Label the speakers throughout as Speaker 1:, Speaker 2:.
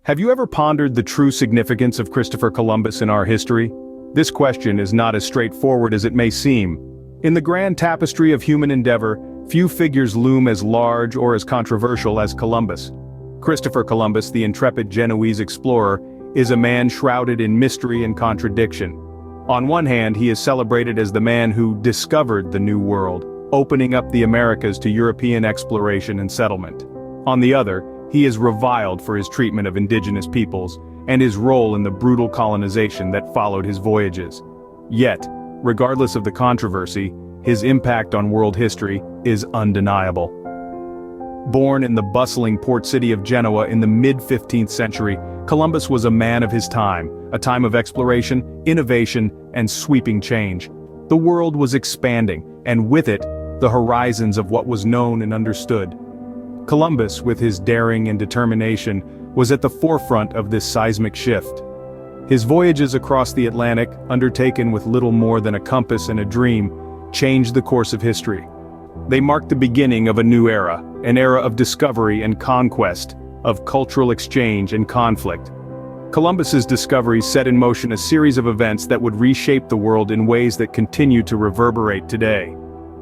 Speaker 1: Have you ever pondered the true significance of Christopher Columbus in our history? This question is not as straightforward as it may seem. In the grand tapestry of human endeavor, few figures loom as large or as controversial as Columbus. Christopher Columbus, the intrepid Genoese explorer, is a man shrouded in mystery and contradiction. On one hand, he is celebrated as the man who discovered the New World, opening up the Americas to European exploration and settlement. On the other, he is reviled for his treatment of indigenous peoples and his role in the brutal colonization that followed his voyages. Yet, regardless of the controversy, his impact on world history is undeniable. Born in the bustling port city of Genoa in the mid-15th century, Columbus was a man of his time, a time of exploration, innovation, and sweeping change. The world was expanding, and with it, the horizons of what was known and understood. Columbus, with his daring and determination, was at the forefront of this seismic shift. His voyages across the Atlantic, undertaken with little more than a compass and a dream, changed the course of history. They marked the beginning of a new era, an era of discovery and conquest, of cultural exchange and conflict. Columbus's discoveries set in motion a series of events that would reshape the world in ways that continue to reverberate today.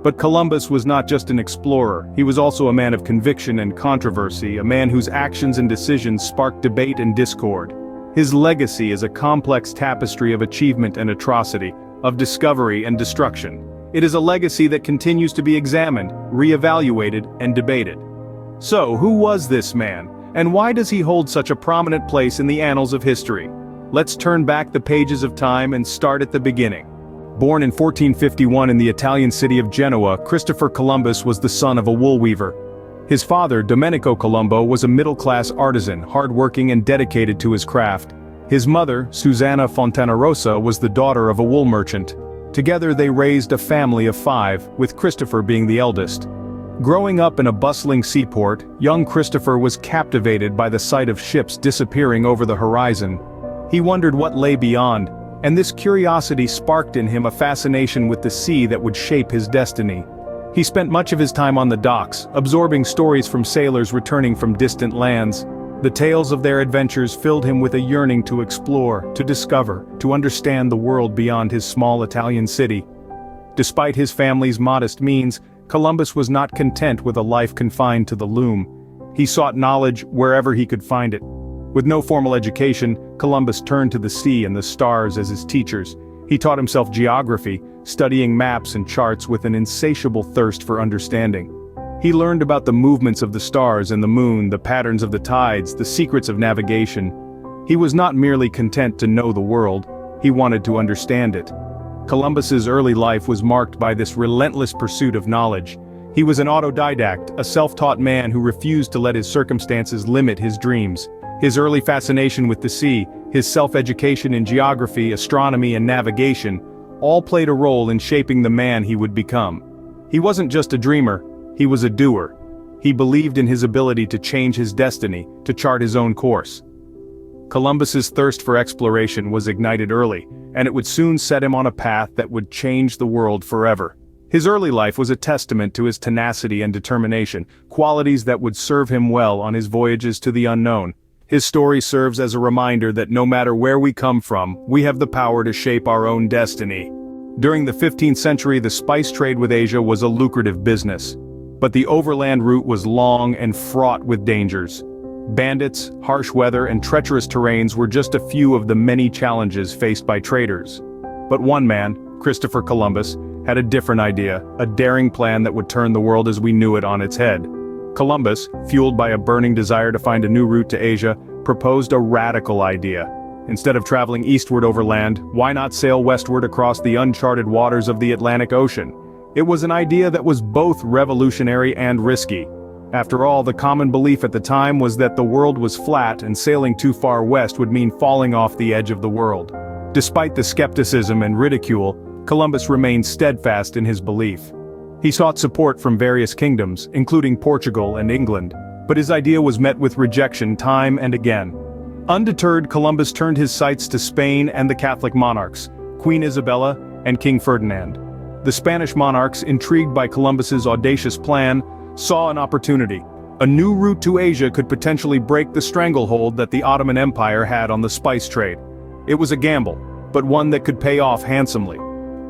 Speaker 1: But Columbus was not just an explorer, he was also a man of conviction and controversy, a man whose actions and decisions sparked debate and discord. His legacy is a complex tapestry of achievement and atrocity, of discovery and destruction. It is a legacy that continues to be examined, re-evaluated, and debated. So, who was this man, and why does he hold such a prominent place in the annals of history? Let's turn back the pages of time and start at the beginning. Born in 1451 in the Italian city of Genoa, Christopher Columbus was the son of a wool weaver. His father, Domenico Colombo, was a middle-class artisan, hard-working and dedicated to his craft. His mother, Susanna Fontanarosa, was the daughter of a wool merchant. Together they raised a family of 5, with Christopher being the eldest. Growing up in a bustling seaport, young Christopher was captivated by the sight of ships disappearing over the horizon. He wondered what lay beyond, and this curiosity sparked in him a fascination with the sea that would shape his destiny. He spent much of his time on the docks, absorbing stories from sailors returning from distant lands. The tales of their adventures filled him with a yearning to explore, to discover, to understand the world beyond his small Italian city. Despite his family's modest means, Columbus was not content with a life confined to the loom. He sought knowledge wherever he could find it. With no formal education, Columbus turned to the sea and the stars as his teachers. He taught himself geography, studying maps and charts with an insatiable thirst for understanding. He learned about the movements of the stars and the moon, the patterns of the tides, the secrets of navigation. He was not merely content to know the world, he wanted to understand it. Columbus's early life was marked by this relentless pursuit of knowledge. He was an autodidact, a self-taught man who refused to let his circumstances limit his dreams. His early fascination with the sea, his self-education in geography, astronomy, and navigation, all played a role in shaping the man he would become. He wasn't just a dreamer, he was a doer. He believed in his ability to change his destiny, to chart his own course. Columbus's thirst for exploration was ignited early, and it would soon set him on a path that would change the world forever. His early life was a testament to his tenacity and determination, qualities that would serve him well on his voyages to the unknown. His story serves as a reminder that no matter where we come from, we have the power to shape our own destiny. During the 15th century, the spice trade with Asia was a lucrative business. But the overland route was long and fraught with dangers. Bandits, harsh weather, and treacherous terrains were just a few of the many challenges faced by traders. But one man, Christopher Columbus, had a different idea, a daring plan that would turn the world as we knew it on its head. Columbus, fueled by a burning desire to find a new route to Asia, proposed a radical idea. Instead of traveling eastward over land, why not sail westward across the uncharted waters of the Atlantic Ocean? It was an idea that was both revolutionary and risky. After all, the common belief at the time was that the world was flat and sailing too far west would mean falling off the edge of the world. Despite the skepticism and ridicule, Columbus remained steadfast in his belief. He sought support from various kingdoms, including Portugal and England, but his idea was met with rejection time and again. Undeterred, Columbus turned his sights to Spain and the Catholic monarchs, Queen Isabella and King Ferdinand. The Spanish monarchs, intrigued by Columbus's audacious plan, saw an opportunity. A new route to Asia could potentially break the stranglehold that the Ottoman Empire had on the spice trade. It was a gamble, but one that could pay off handsomely.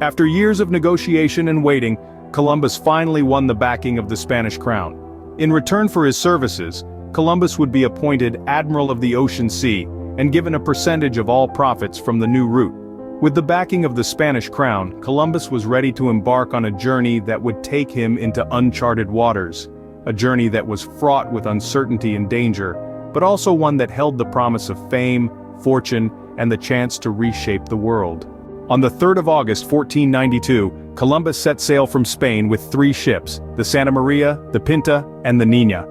Speaker 1: After years of negotiation and waiting, Columbus finally won the backing of the Spanish crown. In return for his services, Columbus would be appointed Admiral of the Ocean Sea and given a percentage of all profits from the new route. With the backing of the Spanish crown, Columbus was ready to embark on a journey that would take him into uncharted waters. A journey that was fraught with uncertainty and danger, but also one that held the promise of fame, fortune, and the chance to reshape the world. On the 3rd of August 1492, Columbus set sail from Spain with 3 ships, the Santa Maria, the Pinta, and the Niña.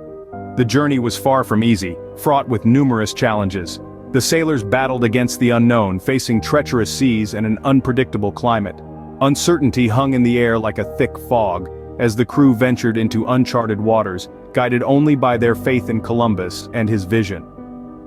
Speaker 1: The journey was far from easy, fraught with numerous challenges. The sailors battled against the unknown, facing treacherous seas and an unpredictable climate. Uncertainty hung in the air like a thick fog, as the crew ventured into uncharted waters, guided only by their faith in Columbus and his vision.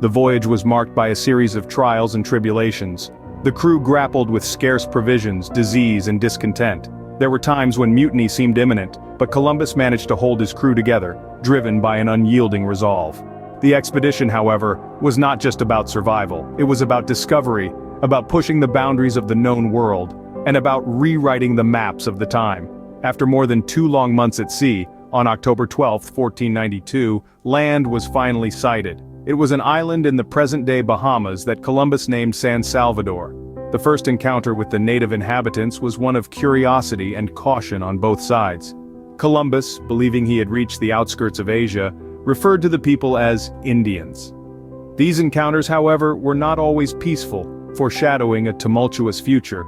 Speaker 1: The voyage was marked by a series of trials and tribulations. The crew grappled with scarce provisions, disease, and discontent. There were times when mutiny seemed imminent, but Columbus managed to hold his crew together, driven by an unyielding resolve. The expedition, however, was not just about survival. It was about discovery, about pushing the boundaries of the known world, and about rewriting the maps of the time. After more than 2 long months at sea, on October 12, 1492, land was finally sighted. It was an island in the present-day Bahamas that Columbus named San Salvador. The first encounter with the native inhabitants was one of curiosity and caution on both sides. Columbus, believing he had reached the outskirts of Asia, referred to the people as Indians. These encounters, however, were not always peaceful, foreshadowing a tumultuous future.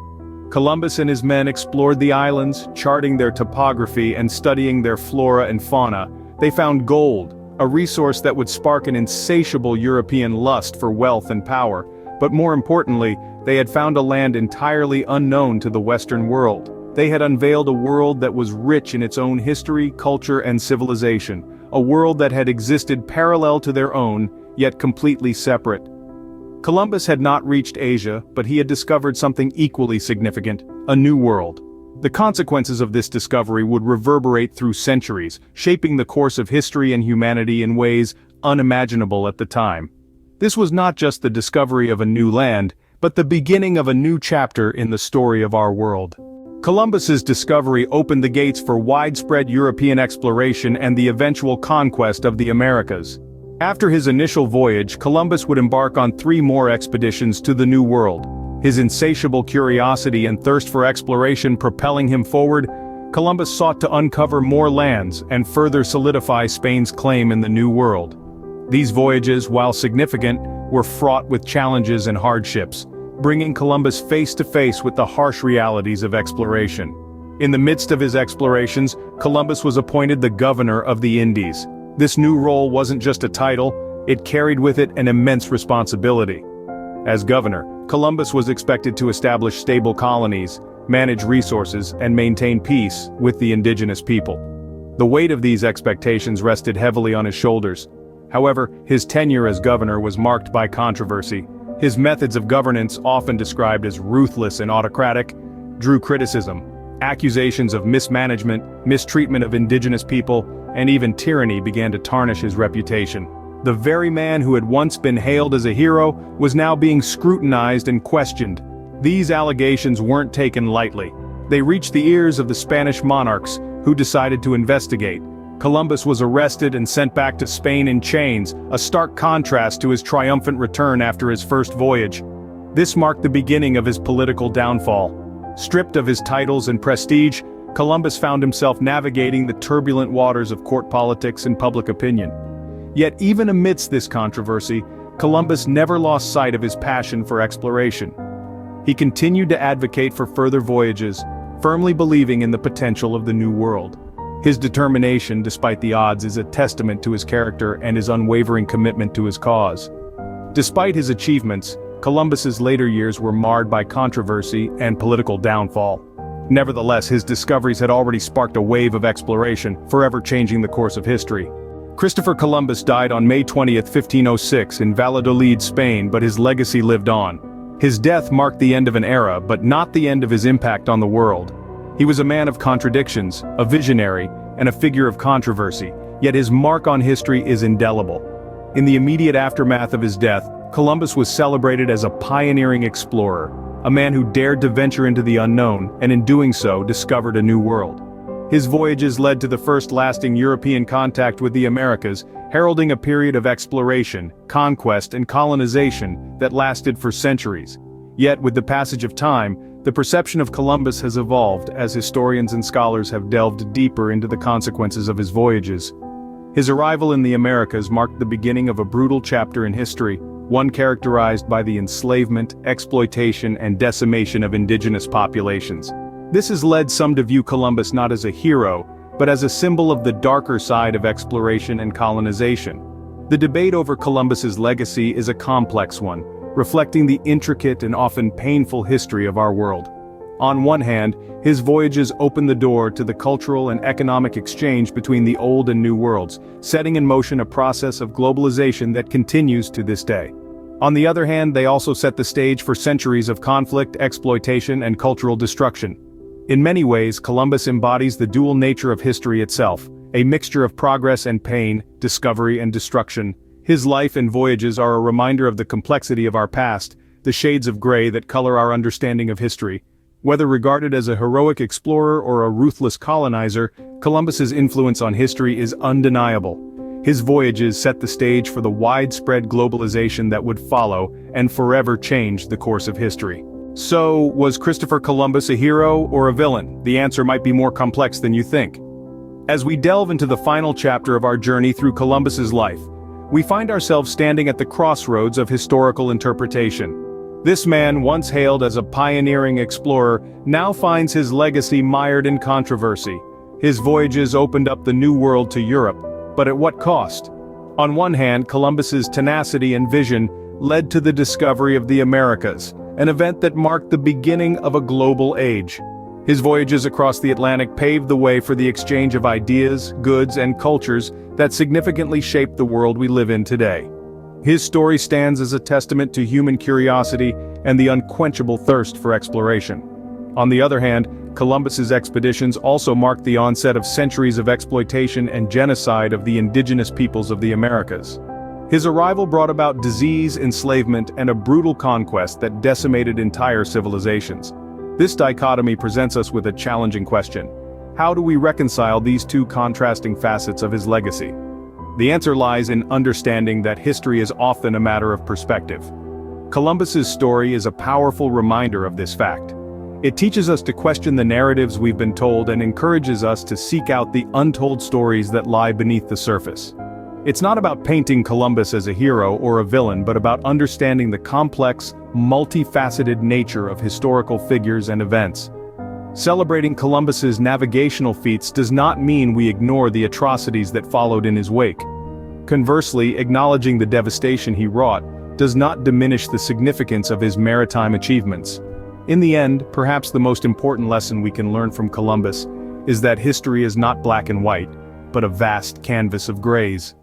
Speaker 1: Columbus and his men explored the islands, charting their topography and studying their flora and fauna. They found gold, a resource that would spark an insatiable European lust for wealth and power. But more importantly, they had found a land entirely unknown to the Western world. They had unveiled a world that was rich in its own history, culture, and civilization. A world that had existed parallel to their own, yet completely separate. Columbus had not reached Asia, but he had discovered something equally significant, a new world. The consequences of this discovery would reverberate through centuries, shaping the course of history and humanity in ways unimaginable at the time. This was not just the discovery of a new land, but the beginning of a new chapter in the story of our world. Columbus's discovery opened the gates for widespread European exploration and the eventual conquest of the Americas. After his initial voyage, Columbus would embark on 3 more expeditions to the New World. His insatiable curiosity and thirst for exploration propelling him forward, Columbus sought to uncover more lands and further solidify Spain's claim in the New World. These voyages, while significant, were fraught with challenges and hardships, bringing Columbus face to face with the harsh realities of exploration. In the midst of his explorations, Columbus was appointed the governor of the Indies. This new role wasn't just a title, it carried with it an immense responsibility. As governor, Columbus was expected to establish stable colonies, manage resources, and maintain peace with the indigenous people. The weight of these expectations rested heavily on his shoulders. However, his tenure as governor was marked by controversy. His methods of governance, often described as ruthless and autocratic, drew criticism. Accusations of mismanagement, mistreatment of indigenous people, and even tyranny began to tarnish his reputation. The very man who had once been hailed as a hero was now being scrutinized and questioned. These allegations weren't taken lightly. They reached the ears of the Spanish monarchs, who decided to investigate. Columbus was arrested and sent back to Spain in chains, a stark contrast to his triumphant return after his first voyage. This marked the beginning of his political downfall. Stripped of his titles and prestige, Columbus found himself navigating the turbulent waters of court politics and public opinion. Yet even amidst this controversy, Columbus never lost sight of his passion for exploration. He continued to advocate for further voyages, firmly believing in the potential of the New World. His determination, despite the odds, is a testament to his character and his unwavering commitment to his cause. Despite his achievements, Columbus's later years were marred by controversy and political downfall. Nevertheless, his discoveries had already sparked a wave of exploration, forever changing the course of history. Christopher Columbus died on May 20, 1506 in Valladolid, Spain, but his legacy lived on. His death marked the end of an era, but not the end of his impact on the world. He was a man of contradictions, a visionary, and a figure of controversy, Yet his mark on history is indelible. In the immediate aftermath of his death, Columbus was celebrated as a pioneering explorer, a man who dared to venture into the unknown, and in doing so discovered a new world. His voyages led to the first lasting European contact with the Americas, heralding a period of exploration, conquest, and colonization that lasted for centuries. Yet, with the passage of time, the perception of Columbus has evolved as historians and scholars have delved deeper into the consequences of his voyages. His arrival in the Americas marked the beginning of a brutal chapter in history, one characterized by the enslavement, exploitation, and decimation of indigenous populations. This has led some to view Columbus not as a hero, but as a symbol of the darker side of exploration and colonization. The debate over Columbus's legacy is a complex one, reflecting the intricate and often painful history of our world. On one hand, his voyages opened the door to the cultural and economic exchange between the old and new worlds, setting in motion a process of globalization that continues to this day. On the other hand, they also set the stage for centuries of conflict, exploitation, and cultural destruction. In many ways, Columbus embodies the dual nature of history itself, a mixture of progress and pain, discovery and destruction. His life and voyages are a reminder of the complexity of our past, the shades of gray that color our understanding of history. Whether regarded as a heroic explorer or a ruthless colonizer, Columbus's influence on history is undeniable. His voyages set the stage for the widespread globalization that would follow and forever change the course of history. So, was Christopher Columbus a hero or a villain? The answer might be more complex than you think. As we delve into the final chapter of our journey through Columbus's life, we find ourselves standing at the crossroads of historical interpretation. This man, once hailed as a pioneering explorer, now finds his legacy mired in controversy. His voyages opened up the New World to Europe, but at what cost? On one hand, Columbus's tenacity and vision led to the discovery of the Americas, an event that marked the beginning of a global age. His voyages across the Atlantic paved the way for the exchange of ideas, goods, and cultures that significantly shaped the world we live in today. His story stands as a testament to human curiosity and the unquenchable thirst for exploration. On the other hand, Columbus's expeditions also marked the onset of centuries of exploitation and genocide of the indigenous peoples of the Americas. His arrival brought about disease, enslavement, and a brutal conquest that decimated entire civilizations. This dichotomy presents us with a challenging question. How do we reconcile these two contrasting facets of his legacy? The answer lies in understanding that history is often a matter of perspective. Columbus's story is a powerful reminder of this fact. It teaches us to question the narratives we've been told and encourages us to seek out the untold stories that lie beneath the surface. It's not about painting Columbus as a hero or a villain, but about understanding the complex, multifaceted nature of historical figures and events. Celebrating Columbus's navigational feats does not mean we ignore the atrocities that followed in his wake. Conversely, acknowledging the devastation he wrought does not diminish the significance of his maritime achievements. In the end, perhaps the most important lesson we can learn from Columbus is that history is not black and white, but a vast canvas of grays.